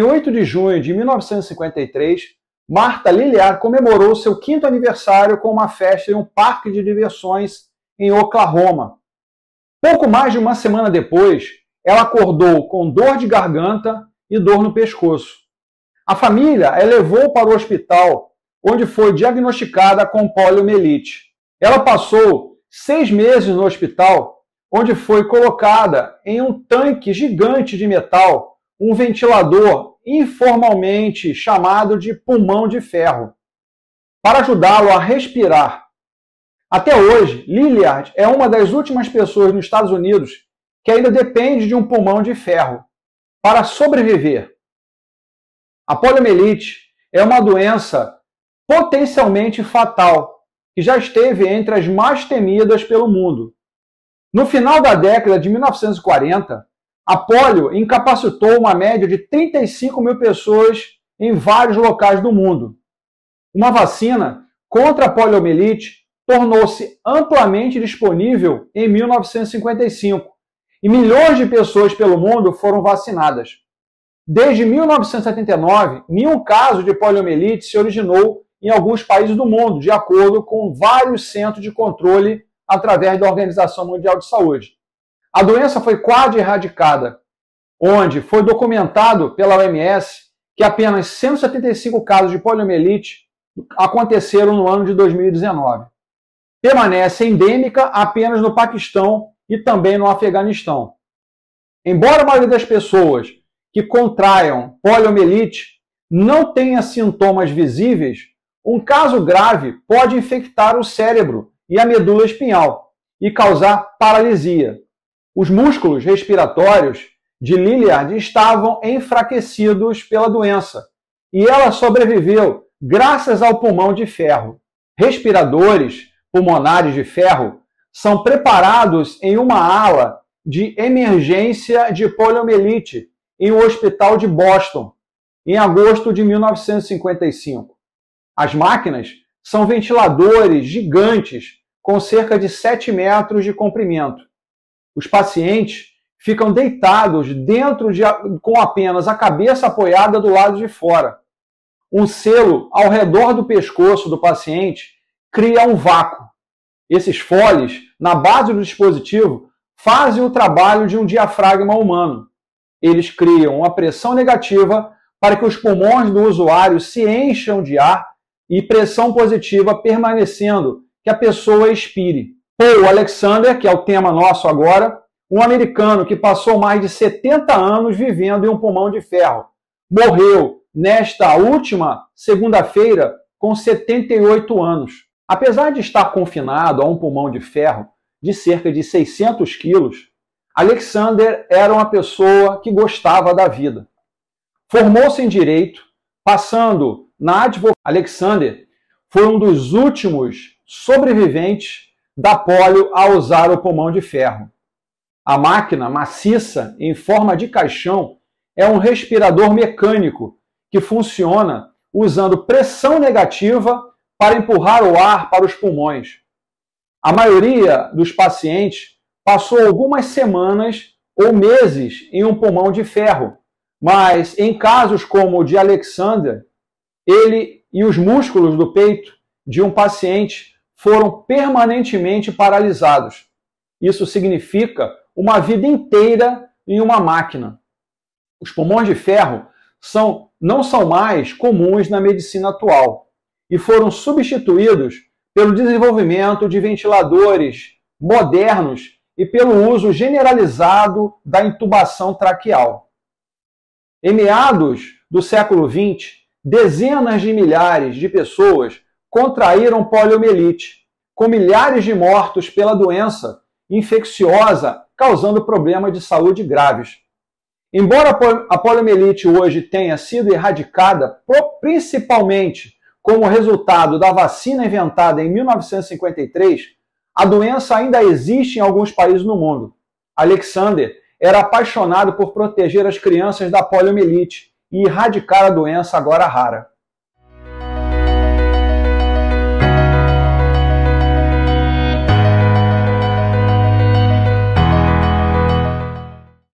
Em 8 de junho de 1953, Martha Lillard comemorou seu 5º aniversário com uma festa em um parque de diversões em Oklahoma. Pouco mais de uma semana depois, ela acordou com dor de garganta e dor no pescoço. A família a levou para o hospital, onde foi diagnosticada com poliomielite. Ela passou 6 meses no hospital, onde foi colocada em um tanque gigante de metal, um ventilador informalmente chamado de pulmão de ferro, para ajudá-lo a respirar. Até hoje, Lillard é uma das últimas pessoas nos Estados Unidos que ainda depende de um pulmão de ferro para sobreviver. A poliomielite é uma doença potencialmente fatal, que já esteve entre as mais temidas pelo mundo. No final da década de 1940, a polio incapacitou uma média de 35 mil pessoas em vários locais do mundo. Uma vacina contra a poliomielite tornou-se amplamente disponível em 1955 e milhões de pessoas pelo mundo foram vacinadas. Desde 1979, nenhum caso de poliomielite se originou em alguns países do mundo, de acordo com vários centros de controle através da Organização Mundial de Saúde. A doença foi quase erradicada, onde foi documentado pela OMS que apenas 175 casos de poliomielite aconteceram no ano de 2019. Permanece endêmica apenas no Paquistão e também no Afeganistão. Embora a maioria das pessoas que contraiam poliomielite não tenha sintomas visíveis, um caso grave pode infectar o cérebro e a medula espinhal e causar paralisia. Os músculos respiratórios de Lillard estavam enfraquecidos pela doença e ela sobreviveu graças ao pulmão de ferro. Respiradores pulmonares de ferro são preparados em uma ala de emergência de poliomielite em um hospital de Boston, em agosto de 1955. As máquinas são ventiladores gigantes com cerca de 7 metros de comprimento. Os pacientes ficam deitados com apenas a cabeça apoiada do lado de fora. Um selo ao redor do pescoço do paciente cria um vácuo. Esses foles, na base do dispositivo, fazem o trabalho de um diafragma humano. Eles criam uma pressão negativa para que os pulmões do usuário se encham de ar e pressão positiva permanecendo, que a pessoa expire. Paul Alexander, que é o tema nosso agora, um americano que passou mais de 70 anos vivendo em um pulmão de ferro, morreu nesta última segunda-feira com 78 anos. Apesar de estar confinado a um pulmão de ferro de cerca de 600 quilos, Alexander era uma pessoa que gostava da vida. Formou-se em Direito, passando na advocacia. Alexander foi um dos últimos sobreviventes da polio a usar o pulmão de ferro. A máquina maciça, em forma de caixão, é um respirador mecânico que funciona usando pressão negativa para empurrar o ar para os pulmões. A maioria dos pacientes passou algumas semanas ou meses em um pulmão de ferro, mas em casos como o de Alexander, ele e os músculos do peito de um paciente foram permanentemente paralisados. Isso significa uma vida inteira em uma máquina. Os pulmões de ferro não são mais comuns na medicina atual e foram substituídos pelo desenvolvimento de ventiladores modernos e pelo uso generalizado da intubação traqueal. Em meados do século XX, dezenas de milhares de pessoas contraíram poliomielite, com milhares de mortos pela doença infecciosa, causando problemas de saúde graves. Embora a poliomielite hoje tenha sido erradicada principalmente como resultado da vacina inventada em 1953, a doença ainda existe em alguns países no mundo. Alexander era apaixonado por proteger as crianças da poliomielite e erradicar a doença agora rara.